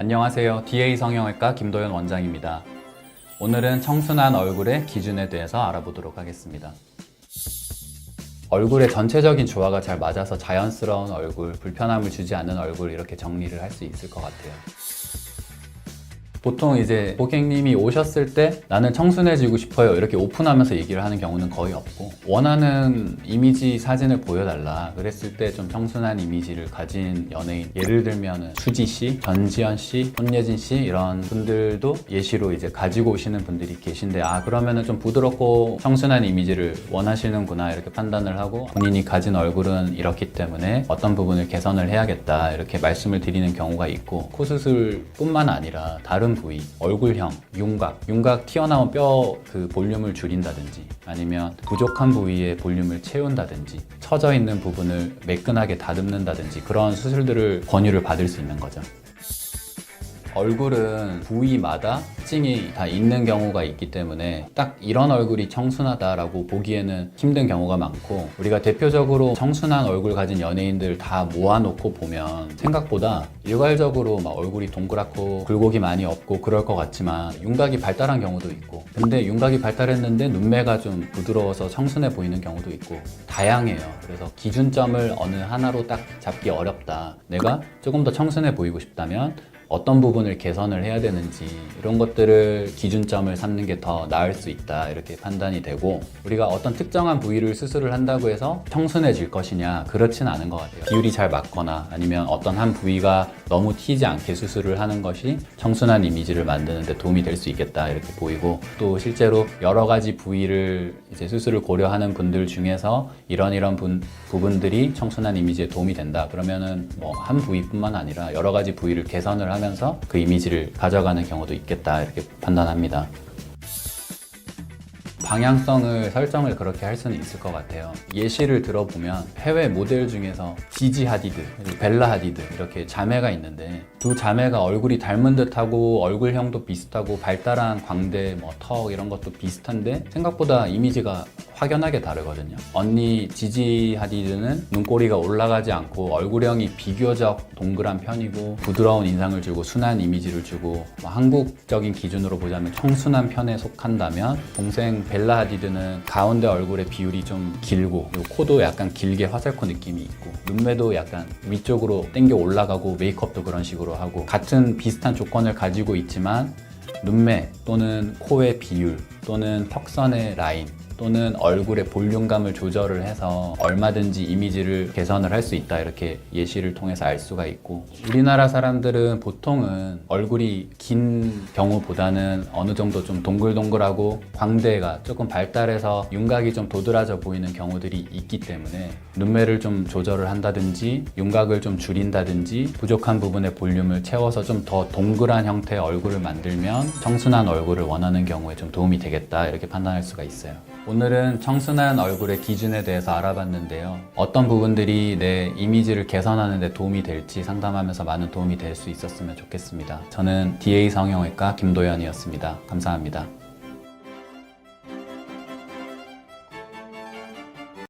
안녕하세요. DA 성형외과 김도현 원장입니다. 오늘은 청순한 얼굴의 기준에 대해서 알아보도록 하겠습니다. 얼굴의 전체적인 조화가 잘 맞아서 자연스러운 얼굴, 불편함을 주지 않는 얼굴 이렇게 정리를 할 수 있을 것 같아요. 보통 이제 고객님이 오셨을 때 나는 청순해지고 싶어요 이렇게 오픈하면서 얘기를 하는 경우는 거의 없고, 원하는 이미지 사진을 보여달라 그랬을 때 좀 청순한 이미지를 가진 연예인, 예를 들면 수지씨, 전지현씨, 손예진씨 이런 분들도 예시로 이제 가지고 오시는 분들이 계신데, 그러면은 좀 부드럽고 청순한 이미지를 원하시는구나 이렇게 판단을 하고, 본인이 가진 얼굴은 이렇기 때문에 어떤 부분을 개선을 해야겠다 이렇게 말씀을 드리는 경우가 있고, 코 수술뿐만 아니라 다른 부위, 얼굴형, 윤곽 튀어나온 뼈 그 볼륨을 줄인다든지, 아니면 부족한 부위의 볼륨을 채운다든지, 처져 있는 부분을 매끈하게 다듬는다든지 그런 수술들을 권유를 받을 수 있는 거죠. 얼굴은 부위마다 특징이 다 있는 경우가 있기 때문에 딱 이런 얼굴이 청순하다라고 보기에는 힘든 경우가 많고, 우리가 대표적으로 청순한 얼굴 가진 연예인들 다 모아놓고 보면 생각보다 일괄적으로 막 얼굴이 동그랗고 굴곡이 많이 없고 그럴 것 같지만 윤곽이 발달한 경우도 있고, 근데 윤곽이 발달했는데 눈매가 좀 부드러워서 청순해 보이는 경우도 있고 다양해요. 그래서 기준점을 어느 하나로 딱 잡기 어렵다. 내가 조금 더 청순해 보이고 싶다면 어떤 부분을 개선을 해야 되는지 이런 것들을 기준점을 삼는 게 더 나을 수 있다 이렇게 판단이 되고, 우리가 어떤 특정한 부위를 수술을 한다고 해서 청순해질 것이냐, 그렇진 않은 것 같아요. 비율이 잘 맞거나 아니면 어떤 한 부위가 너무 튀지 않게 수술을 하는 것이 청순한 이미지를 만드는 데 도움이 될 수 있겠다 이렇게 보이고, 또 실제로 여러 가지 부위를 이제 수술을 고려하는 분들 중에서 이런 부분들이 청순한 이미지에 도움이 된다 그러면은 뭐 한 부위뿐만 아니라 여러 가지 부위를 개선을 하면서 그 이미지를 가져가는 경우도 있겠다 이렇게 판단합니다. 방향성을 설정을 그렇게 할 수는 있을 것 같아요. 예시를 들어보면 해외 모델 중에서 지지 하디드, 벨라 하디드 이렇게 자매가 있는데, 두 자매가 얼굴이 닮은 듯하고 얼굴형도 비슷하고 발달한 광대, 턱 이런 것도 비슷한데 생각보다 이미지가 확연하게 다르거든요. 언니 지지 하디드는 눈꼬리가 올라가지 않고 얼굴형이 비교적 동그란 편이고 부드러운 인상을 주고 순한 이미지를 주고, 한국적인 기준으로 보자면 청순한 편에 속한다면, 동생 벨라 하디드는 가운데 얼굴의 비율이 좀 길고, 그리고 코도 약간 길게 화살코 느낌이 있고, 눈매도 약간 위쪽으로 당겨 올라가고, 메이크업도 그런 식으로 하고, 같은 비슷한 조건을 가지고 있지만 눈매 또는 코의 비율 또는 턱선의 라인 또는 얼굴의 볼륨감을 조절을 해서 얼마든지 이미지를 개선을 할 수 있다 이렇게 예시를 통해서 알 수가 있고, 우리나라 사람들은 보통은 얼굴이 긴 경우보다는 어느 정도 좀 동글동글하고 광대가 조금 발달해서 윤곽이 좀 도드라져 보이는 경우들이 있기 때문에 눈매를 좀 조절을 한다든지 윤곽을 좀 줄인다든지 부족한 부분의 볼륨을 채워서 좀 더 동그란 형태의 얼굴을 만들면 청순한 얼굴을 원하는 경우에 좀 도움이 되겠다 이렇게 판단할 수가 있어요. 오늘은 청순한 얼굴의 기준에 대해서 알아봤는데요. 어떤 부분들이 내 이미지를 개선하는 데 도움이 될지 상담하면서 많은 도움이 될 수 있었으면 좋겠습니다. 저는 DA 성형외과 김도현이었습니다. 감사합니다.